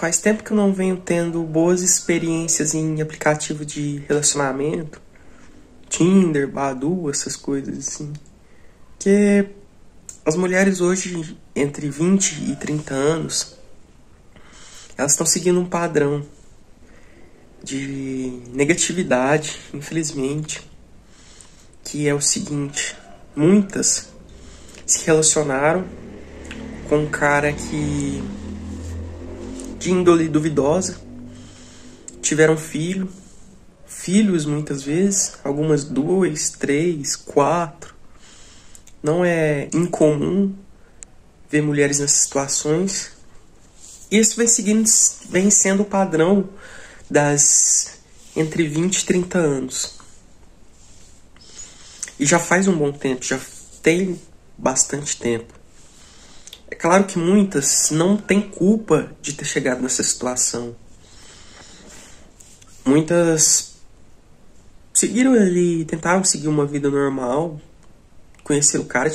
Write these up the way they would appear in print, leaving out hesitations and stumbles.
Faz tempo que eu não venho tendo boas experiências em aplicativo de relacionamento, Tinder, Badoo, essas coisas assim. Porque as mulheres hoje, entre 20 e 30 anos, elas estão seguindo um padrão de negatividade, infelizmente, que é o seguinte: muitas se relacionaram com um cara de índole duvidosa, tiveram filhos muitas vezes, algumas 2, 3, 4. Não é incomum ver mulheres nessas situações. E isso vem sendo o padrão das entre 20 e 30 anos. E já faz um bom tempo, já tem bastante tempo. É claro que muitas não têm culpa de ter chegado nessa situação. Muitas seguiram ali, tentaram seguir uma vida normal, conheceram o cara,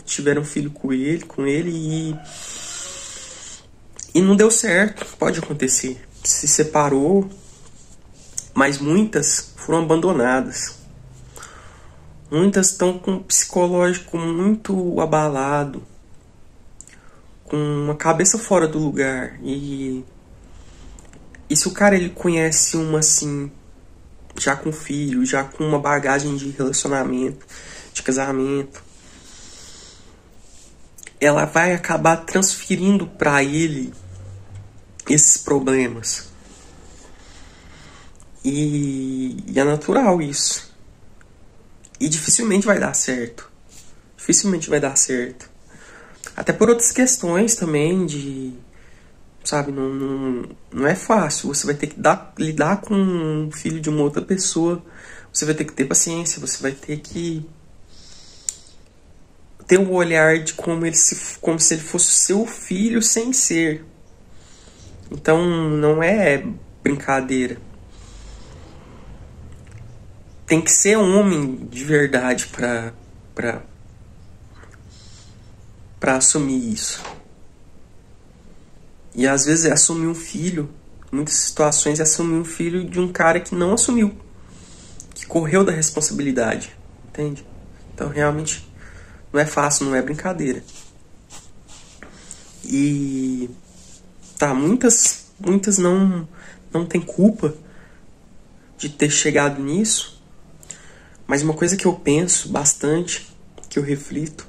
tiveram filho com ele e não deu certo. Pode acontecer. Se separou, mas muitas foram abandonadas. Muitas estão com um psicológico muito abalado, com uma cabeça fora do lugar. E se o cara ele conhece uma assim, já com filho, já com uma bagagem de relacionamento, de casamento, ela vai acabar transferindo para ele esses problemas. E é natural isso. E dificilmente vai dar certo. Dificilmente vai dar certo. Até por outras questões também de... Sabe, não é fácil. Você vai ter que lidar com um filho de uma outra pessoa. Você vai ter que ter paciência. Você vai ter que ter um olhar de como se ele fosse seu filho sem ser. Então não é brincadeira. Tem que ser um homem de verdade para assumir isso. E às vezes é assumir um filho. Em muitas situações é assumir um filho de um cara que não assumiu, que correu da responsabilidade. Entende? Então realmente não é fácil, não é brincadeira. E tá, muitas não tem culpa de ter chegado nisso. Mas uma coisa que eu penso bastante, que eu reflito,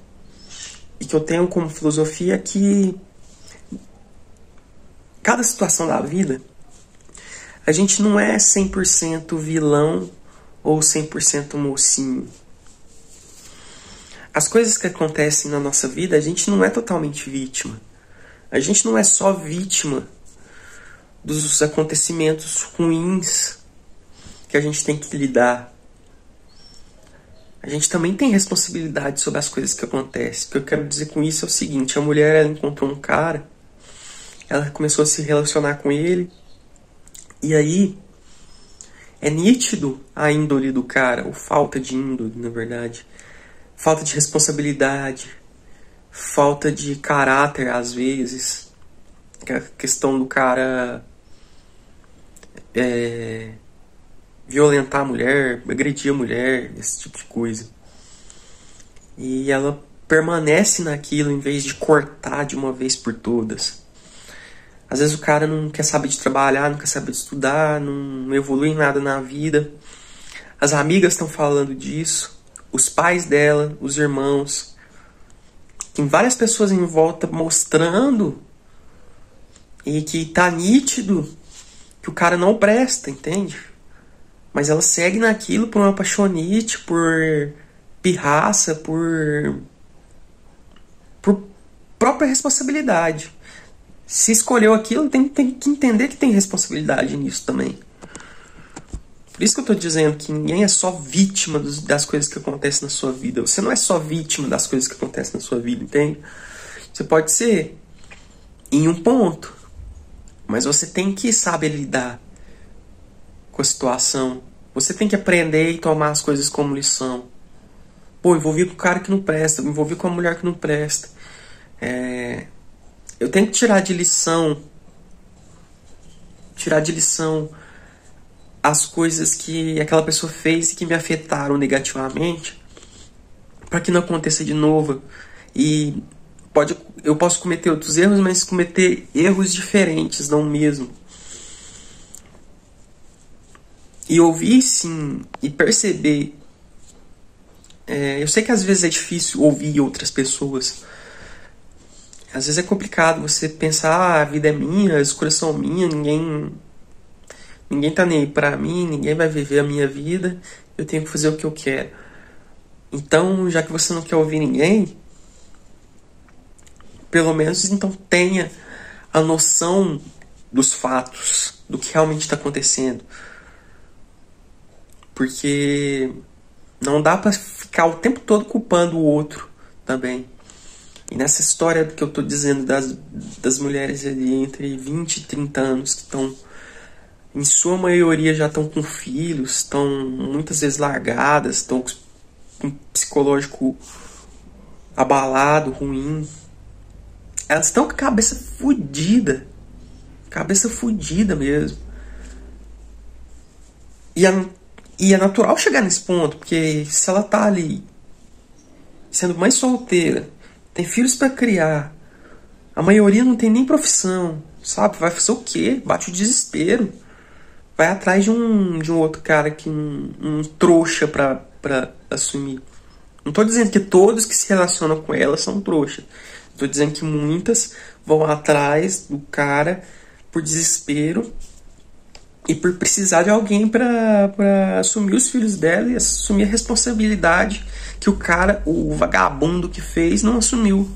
e que eu tenho como filosofia é que cada situação da vida, a gente não é 100% vilão ou 100% mocinho. As coisas que acontecem na nossa vida, a gente não é totalmente vítima. A gente não é só vítima dos acontecimentos ruins que a gente tem que lidar. A gente também tem responsabilidade sobre as coisas que acontecem. O que eu quero dizer com isso é o seguinte: a mulher ela encontrou um cara, ela começou a se relacionar com ele, e aí é nítido a índole do cara, ou falta de índole, na verdade. Falta de responsabilidade, falta de caráter às vezes. A questão do cara violentar a mulher, agredir a mulher, esse tipo de coisa. E ela permanece naquilo em vez de cortar de uma vez por todas. Às vezes o cara não quer saber de trabalhar, não quer saber de estudar, não evolui em nada na vida. As amigas estão falando disso, os pais dela, os irmãos. Tem várias pessoas em volta mostrando e que tá nítido que o cara não presta, entende? Mas ela segue naquilo por uma paixonite, por pirraça, por própria responsabilidade. Se escolheu aquilo, tem que entender que tem responsabilidade nisso também. Por isso que eu tô dizendo que ninguém é só vítima das coisas que acontecem na sua vida. Você não é só vítima das coisas que acontecem na sua vida, entende? Você pode ser em um ponto, mas você tem que saber lidar com a situação. Você tem que aprender e tomar as coisas como lição. Pô, envolvi com o cara que não presta, me envolvi com a mulher que não presta. Eu tenho que tirar de lição tirar de lição as coisas que aquela pessoa fez e que me afetaram negativamente, para que não aconteça de novo. E eu posso cometer outros erros, mas cometer erros diferentes, não o mesmo. E ouvir, sim, e perceber. Eu sei que às vezes é difícil ouvir outras pessoas. Às vezes é complicado você pensar, a vida é minha, as escolhas são minhas, ninguém tá nem aí pra mim, ninguém vai viver a minha vida, eu tenho que fazer o que eu quero. Então, já que você não quer ouvir ninguém, pelo menos então tenha a noção dos fatos, do que realmente está acontecendo. Porque não dá pra ficar o tempo todo culpando o outro também. E nessa história que eu tô dizendo das mulheres ali entre 20 e 30 anos que estão, em sua maioria, já estão com filhos, estão muitas vezes largadas, estão com um psicológico abalado, ruim. Elas estão com a cabeça fodida mesmo. E é natural chegar nesse ponto, porque se ela tá ali sendo mãe solteira, tem filhos pra criar, a maioria não tem nem profissão, sabe? Vai fazer o quê? Bate o desespero. Vai atrás de um outro cara que um trouxa pra assumir. Não tô dizendo que todos que se relacionam com ela são trouxas. Tô dizendo que muitas vão atrás do cara por desespero e por precisar de alguém pra assumir os filhos dela e assumir a responsabilidade que o cara, o vagabundo que fez, não assumiu.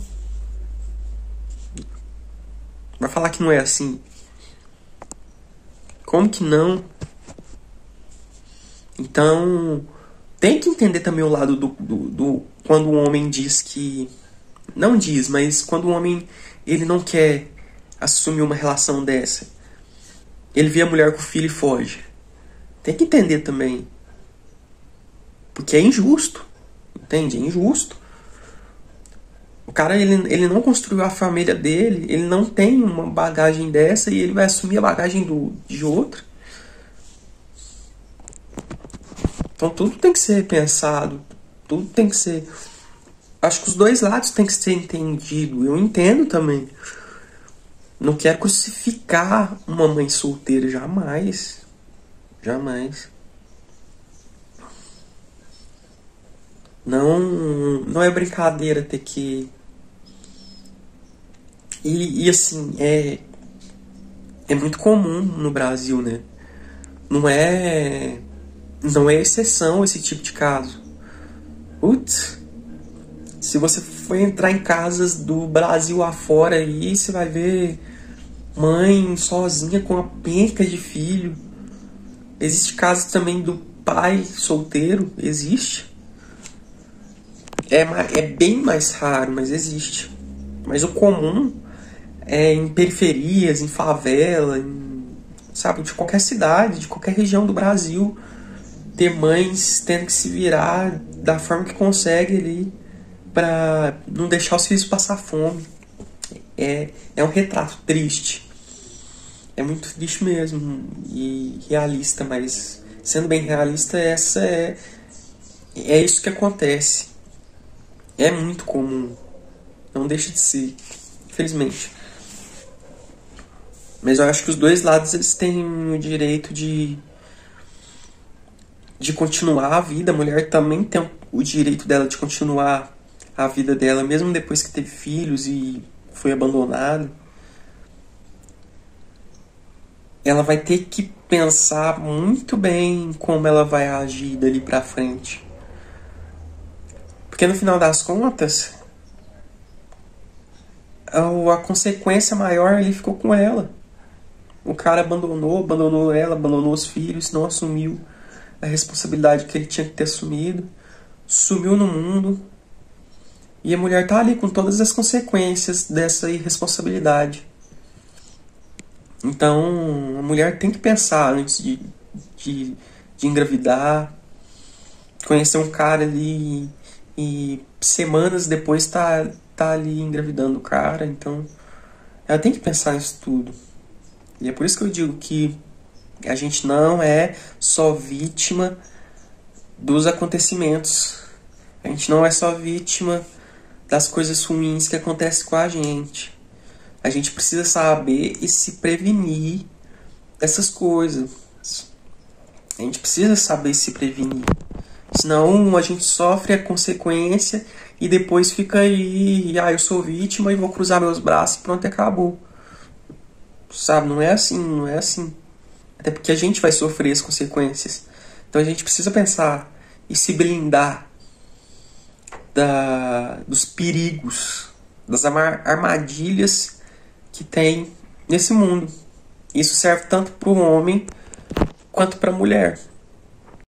Vai falar que não é assim? Como que não? Então, tem que entender também o lado do quando o homem diz que... Não diz, mas quando o homem ele não quer assumir uma relação dessa. Ele vê a mulher com o filho e foge. Tem que entender também. Porque é injusto. Entende? É injusto. O cara, ele não construiu a família dele, ele não tem uma bagagem dessa e ele vai assumir a bagagem de outra. Então tudo tem que ser pensado, tudo tem que ser... Acho que os dois lados tem que ser entendido. Eu entendo também. Não quero crucificar uma mãe solteira, jamais. Jamais. Não é brincadeira ter que... E assim, é muito comum no Brasil, né? Não é exceção esse tipo de caso. Putz, se você for entrar em casas do Brasil afora aí, você vai ver mãe sozinha com uma penca de filho. Existe casos também do pai solteiro, existe. É bem mais raro, mas existe. Mas o comum é em periferias, em favela, sabe, de qualquer cidade, de qualquer região do Brasil, ter mães tendo que se virar da forma que consegue ali pra não deixar os filhos passar fome. É um retrato triste. É muito triste mesmo e realista, mas sendo bem realista, é isso que acontece. É muito comum. Não deixa de ser, infelizmente. Mas eu acho que os dois lados eles têm o direito de continuar a vida. A mulher também tem o direito dela de continuar a vida dela, mesmo depois que teve filhos e foi abandonada. Ela vai ter que pensar muito bem como ela vai agir dali pra frente. Porque no final das contas, a consequência maior ele ficou com ela. O cara abandonou ela, abandonou os filhos, não assumiu a responsabilidade que ele tinha que ter assumido, sumiu no mundo, e a mulher tá ali com todas as consequências dessa irresponsabilidade. Então, a mulher tem que pensar antes de engravidar, conhecer um cara ali e semanas depois tá ali engravidando o cara. Então, ela tem que pensar nisso tudo. E é por isso que eu digo que a gente não é só vítima dos acontecimentos. A gente não é só vítima das coisas ruins que acontecem com a gente. A gente precisa saber e se prevenir dessas coisas. A gente precisa saber se prevenir. Senão a gente sofre a consequência e depois fica aí, eu sou vítima e vou cruzar meus braços e pronto, acabou. Sabe, não é assim, não é assim. Até porque a gente vai sofrer as consequências. Então a gente precisa pensar e se blindar dos perigos, das armadilhas que tem nesse mundo. Isso serve tanto para o homem quanto para a mulher.